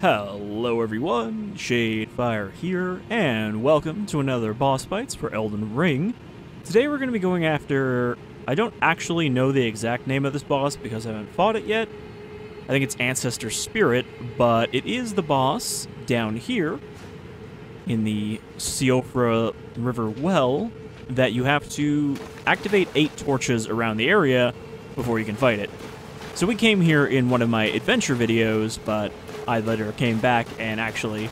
Hello everyone, Shadefyre here, and welcome to another Boss Bytes for Elden Ring. Today we're going to be going after... I don't actually know the exact name of this boss because I haven't fought it yet. I think it's Ancestor Spirit, but it is the boss down here in the Siofra River well that you have to activate 8 torches around the area before you can fight it. So we came here in one of my adventure videos, but I later came back and actually,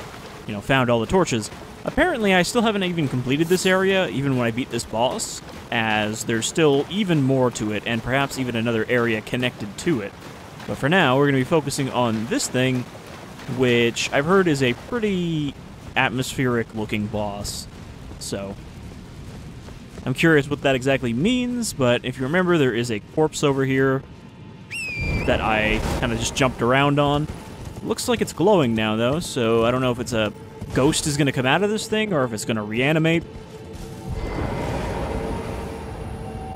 found all the torches. Apparently, I still haven't even completed this area, even when I beat this boss, as there's still even more to it, and perhaps even another area connected to it. But for now, we're going to be focusing on this thing, which I've heard is a pretty atmospheric-looking boss. So, I'm curious what that exactly means, but if you remember, there is a corpse over here that I kind of just jumped around on. Looks like it's glowing now, though, so I don't know if it's a ghost is going to come out of this thing or if it's going to reanimate.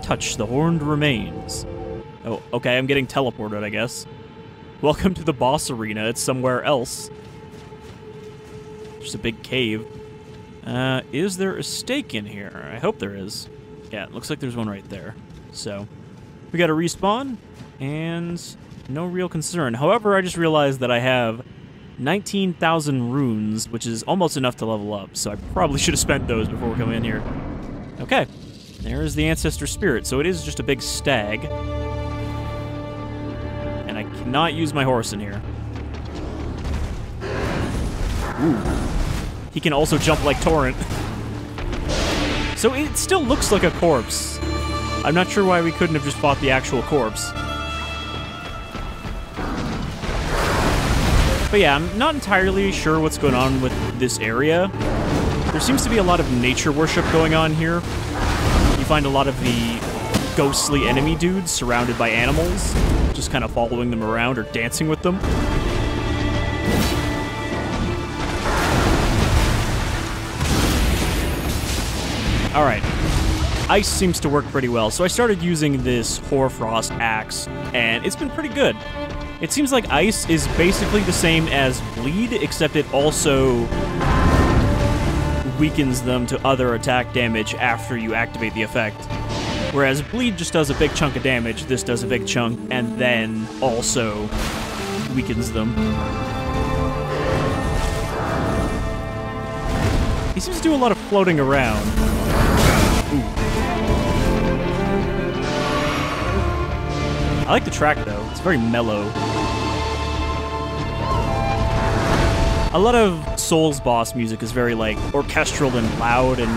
Touch the horned remains. Oh, okay, I'm getting teleported, I guess. Welcome to the boss arena. It's somewhere else. Just a big cave. Is there a stake in here? I hope there is. Yeah, it looks like there's one right there. So, we got to respawn, and no real concern. However, I just realized that I have 19,000 runes, which is almost enough to level up, so I probably should have spent those before coming in here. Okay, there's the Ancestor Spirit, so it is just a big stag. And I cannot use my horse in here. Ooh. He can also jump like Torrent. So it still looks like a corpse. I'm not sure why we couldn't have just fought the actual corpse. But yeah, I'm not entirely sure what's going on with this area. There seems to be a lot of nature worship going on here. You find a lot of the ghostly enemy dudes surrounded by animals, just kind of following them around or dancing with them. Alright. Ice seems to work pretty well, so I started using this Hoarfrost axe, and it's been pretty good. It seems like ice is basically the same as bleed, except it also weakens them to other attack damage after you activate the effect. Whereas bleed just does a big chunk of damage, this does a big chunk, and then also weakens them. He seems to do a lot of floating around. Ooh. I like the track, though. It's very mellow. A lot of Souls boss music is very, orchestral and loud and,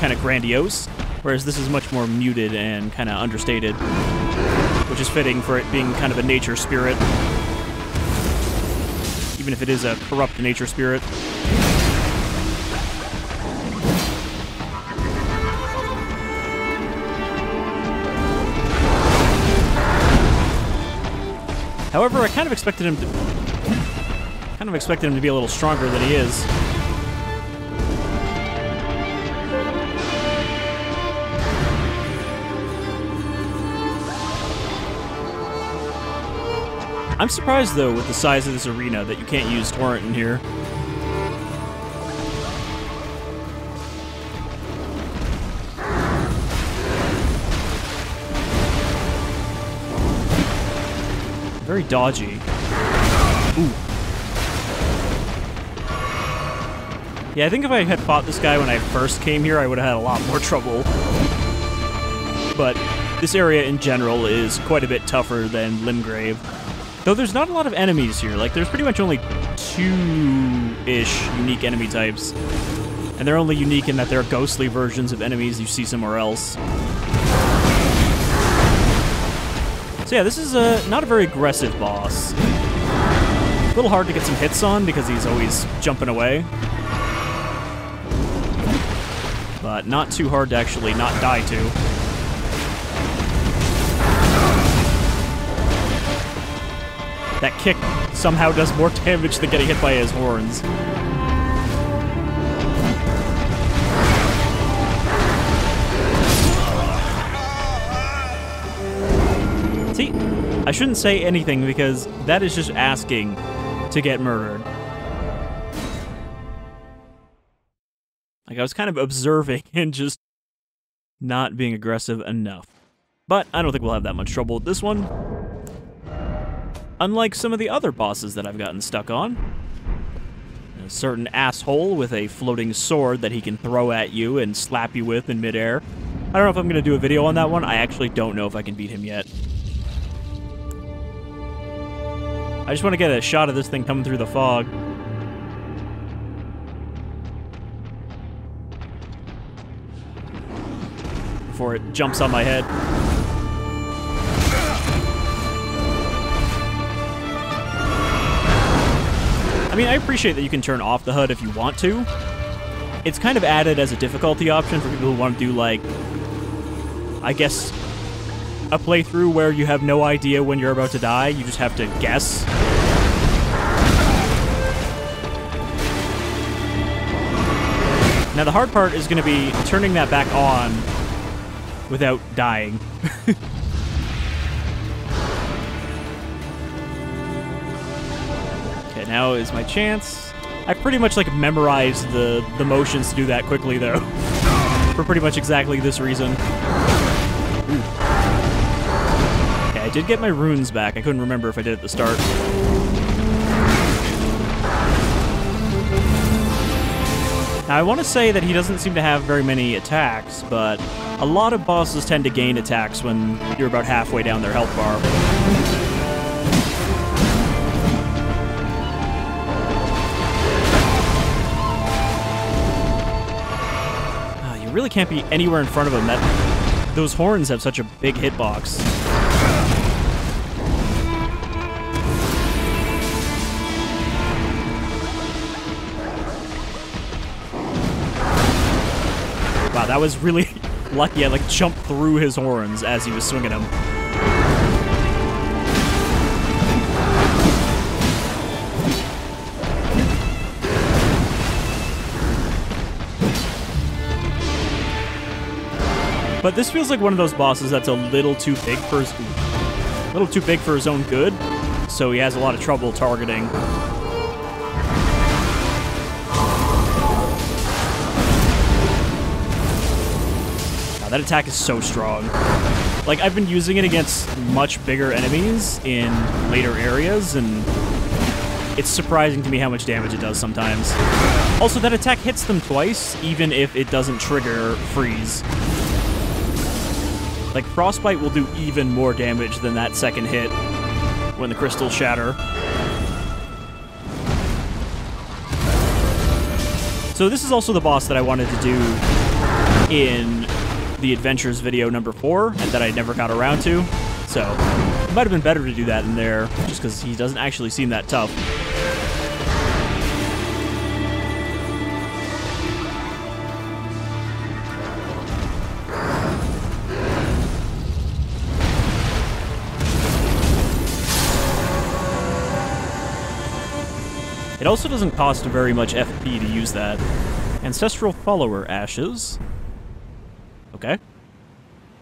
kind of grandiose, whereas this is much more muted and kind of understated, which is fitting for it being kind of a nature spirit, even if it is a corrupt nature spirit. However, I kind of expected him to be a little stronger than he is. I'm surprised, though, with the size of this arena that you can't use Torrent in here. Very dodgy. Ooh. Yeah, I think if I had fought this guy when I first came here, I would have had a lot more trouble. But this area in general is quite a bit tougher than Limgrave. Though there's not a lot of enemies here. There's pretty much only 2-ish unique enemy types. And they're only unique in that they're ghostly versions of enemies you see somewhere else. So yeah, this is not a very aggressive boss. A little hard to get some hits on because he's always jumping away. But not too hard to actually not die to. That kick somehow does more damage than getting hit by his horns. See, I shouldn't say anything because that is just asking to get murdered. Like, I was kind of observing and just not being aggressive enough. But I don't think we'll have that much trouble with this one. Unlike some of the other bosses that I've gotten stuck on. A certain asshole with a floating sword that he can throw at you and slap you with in midair. I don't know if I'm going to do a video on that one. I actually don't know if I can beat him yet. I just want to get a shot of this thing coming through the fog. Before it jumps on my head. I mean, I appreciate that you can turn off the HUD if you want to. It's kind of added as a difficulty option for people who want to do, like, I guess, a playthrough where you have no idea when you're about to die. You just have to guess. Now, the hard part is going to be turning that back on without dying. Okay, now is my chance. I pretty much, like, memorized the motions to do that quickly, though. For pretty much exactly this reason. Ooh. Okay, I did get my runes back. I couldn't remember if I did at the start. Now, I want to say that he doesn't seem to have very many attacks, but a lot of bosses tend to gain attacks when you're about halfway down their health bar. You really can't be anywhere in front of him. Those horns have such a big hitbox. Wow, that was really lucky. I, like, jumped through his horns as he was swinging them. But this feels like one of those bosses that's a little too big for his own good, so he has a lot of trouble targeting. That attack is so strong. Like, I've been using it against much bigger enemies in later areas, and it's surprising to me how much damage it does sometimes. Also, that attack hits them twice, even if it doesn't trigger freeze. Like, Frostbite will do even more damage than that second hit when the crystals shatter. So this is also the boss that I wanted to do in the Adventures video number 4, and that I never got around to. So, it might have been better to do that in there, just because he doesn't actually seem that tough. It also doesn't cost very much FP to use that. Ancestral Follower Ashes. Okay.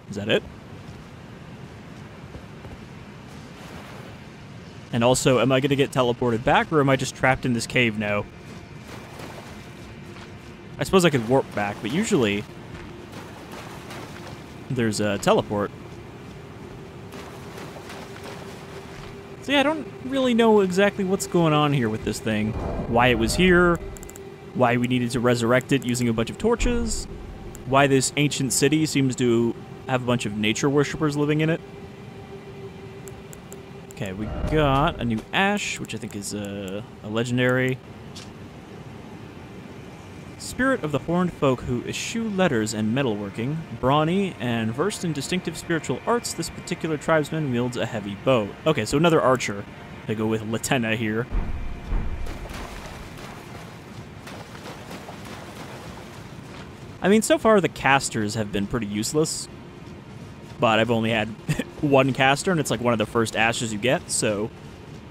Is that it? And also, am I going to get teleported back, or am I just trapped in this cave now? I suppose I could warp back, but usually there's a teleport. So yeah, I don't really know exactly what's going on here with this thing. Why it was here, why we needed to resurrect it using a bunch of torches, why this ancient city seems to have a bunch of nature worshippers living in it. Okay, we got a new ash, which I think is a legendary. Spirit of the horned folk who eschew letters and metalworking, brawny, and versed in distinctive spiritual arts, this particular tribesman wields a heavy bow. Okay, so another archer. I go with Latenna here. I mean, so far the casters have been pretty useless, but I've only had one caster, and it's like one of the first ashes you get, so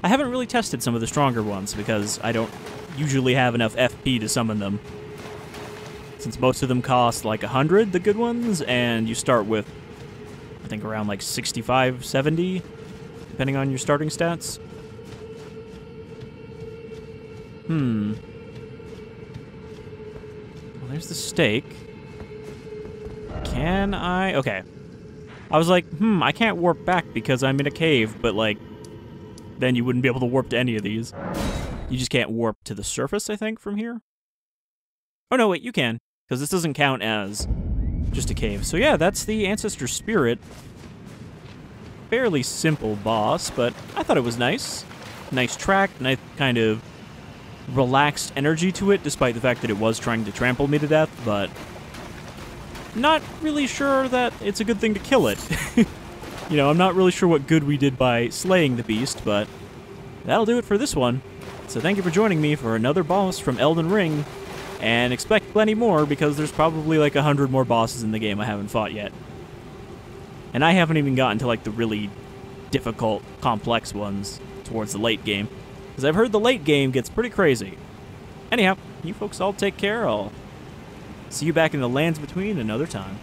I haven't really tested some of the stronger ones because I don't usually have enough FP to summon them. Since most of them cost like 100, the good ones, and you start with, I think, around like 65, 70, depending on your starting stats. Well, there's the stake. Can I? Okay. I was like, I can't warp back because I'm in a cave, but like, then you wouldn't be able to warp to any of these. You just can't warp to the surface, I think, from here. Oh no, wait, you can, because this doesn't count as just a cave. So yeah, that's the Ancestor Spirit. Fairly simple boss, but I thought it was nice. Nice track, nice kind of relaxed energy to it, despite the fact that it was trying to trample me to death, but not really sure that it's a good thing to kill it. You know, I'm not really sure what good we did by slaying the beast, but that'll do it for this one. So thank you for joining me for another boss from Elden Ring, and expect plenty more because there's probably like 100 more bosses in the game I haven't fought yet. And I haven't even gotten to like the really difficult, complex ones towards the late game, because I've heard the late game gets pretty crazy. Anyhow, you folks all take care. I'll see you back in the lands between another time.